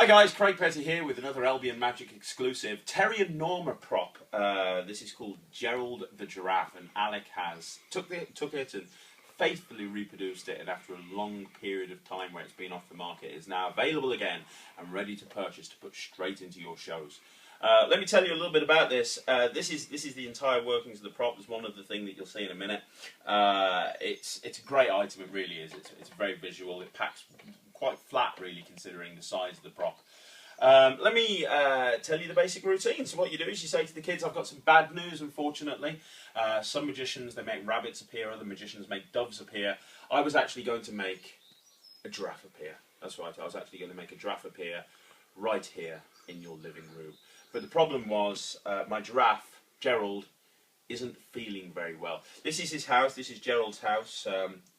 guys, Craig Petty here with another Albion Magic exclusive Terry and Norma prop. This is called Gerald the Giraffe, and Alec has took it and faithfully reproduced it, and after a long period of time where it's been off the market, is now available again and ready to purchase to put straight into your shows. Let me tell you a little bit about this. This is the entire workings of the prop. There's one other thing that you'll see in a minute. It's a great item. It really is. It's very visual. It packs quite flat, really, considering the size of the prop. Let me tell you the basic routine. So what you do is you say to the kids, I've got some bad news, unfortunately. Some magicians, they make rabbits appear, other magicians make doves appear. I was actually going to make a giraffe appear. That's right, I was actually going to make a giraffe appear right here in your living room. But the problem was my giraffe, Gerald, isn't feeling very well. This is his house, this is Gerald's house.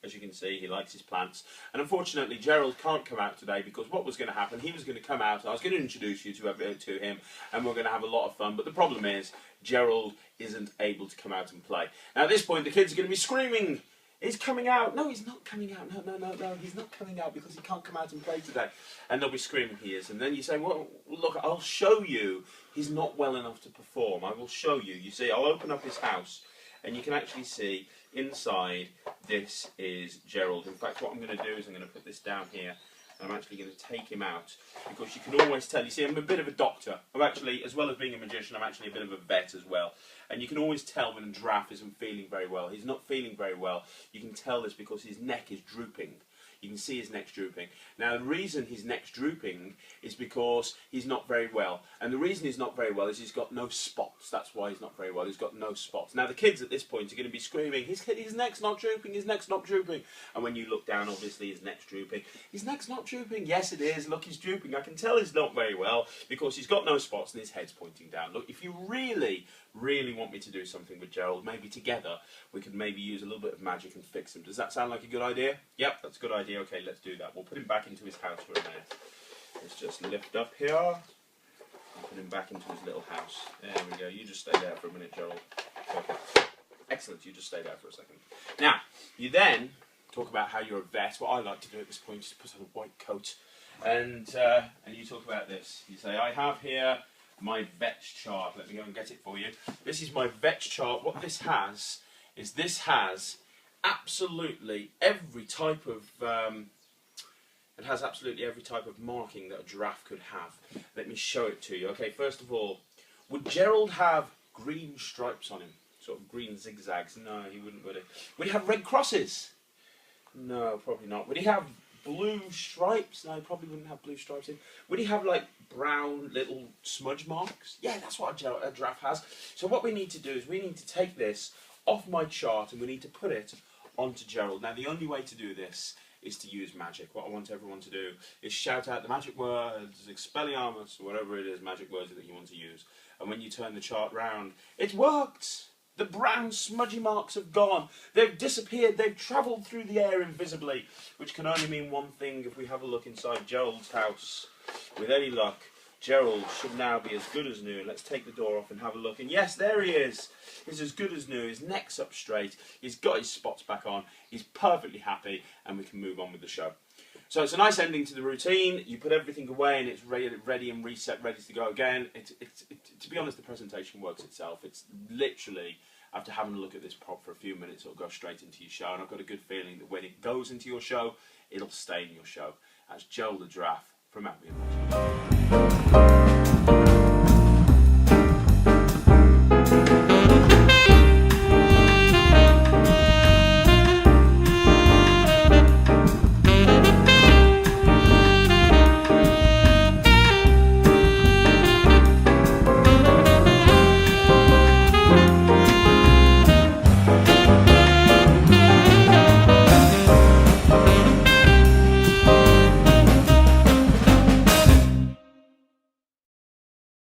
As you can see, he likes his plants. And unfortunately, Gerald can't come out today because what was going to happen, he was going to come out, and I was going to introduce you to him, and we're going to have a lot of fun. But the problem is, Gerald isn't able to come out and play. Now at this point, the kids are going to be screaming, he's coming out. No, he's not coming out. No, he's not coming out because he can't come out and play today. And they'll be screaming he is. And then you say, well, look, I'll show you. He's not well enough to perform. I will show you. You see, I'll open up his house, and you can actually see inside this is Gerald. In fact, what I'm going to do is I'm going to put this down here, and I'm actually going to take him out, because you can always tell. You see, I'm a bit of a doctor. I'm actually, as well as being a magician, I'm actually a bit of a vet as well. And you can always tell when a giraffe isn't feeling very well. He's not feeling very well. You can tell this because his neck is drooping. You can see his neck's drooping. Now, the reason his neck's drooping is because he's not very well. And the reason he's not very well is he's got no spots. That's why he's not very well. He's got no spots. Now, the kids at this point are going to be screaming, his neck's not drooping, his neck's not drooping. And when you look down, obviously, his neck's drooping. His neck's not drooping. Yes, it is. Look, he's drooping. I can tell he's not very well because he's got no spots and his head's pointing down. Look, if you really want me to do something with Gerald, maybe together, we could maybe use a little bit of magic and fix him. Does that sound like a good idea? Yep, that's a good idea. Okay, let's do that. We'll put him back into his house for a minute. Let's just lift up here and put him back into his little house. There we go. You just stay there for a minute, Gerald. Okay. Excellent. You just stay there for a second. Now, you then talk about how you're a vet. What I like to do at this point is put on a white coat, and you talk about this. You say, I have here my vet's chart. Let me go and get it for you. This is my vet's chart. What this has is absolutely every type of it has absolutely every type of marking that a giraffe could have. Let me show it to you. Okay, first of all, would Gerald have green stripes on him? Sort of green zigzags? No, he wouldn't, would he? Would he have red crosses? No, probably not. Would he have blue stripes? No, he probably wouldn't have blue stripes in. Would he have like brown little smudge marks? Yeah, that's what a giraffe has. So what we need to do is we need to take this off my chart and we need to put it onto Gerald. Now the only way to do this is to use magic. What I want everyone to do is shout out the magic words, Expelliarmus, whatever it is, magic words that you want to use. And when you turn the chart round, it worked! The brown smudgy marks have gone. They've disappeared. They've travelled through the air invisibly, which can only mean one thing. If we have a look inside Gerald's house, with any luck, Gerald should now be as good as new. Let's take the door off and have a look. And yes, there he is. He's as good as new. His neck's up straight. He's got his spots back on. He's perfectly happy, and we can move on with the show. So it's a nice ending to the routine. You put everything away and it's ready and reset, ready to go again. To be honest, the presentation works itself. It's literally, after having a look at this prop for a few minutes, it'll go straight into your show. And I've got a good feeling that when it goes into your show, it'll stay in your show. That's Gerald the Giraffe from Albion Magic.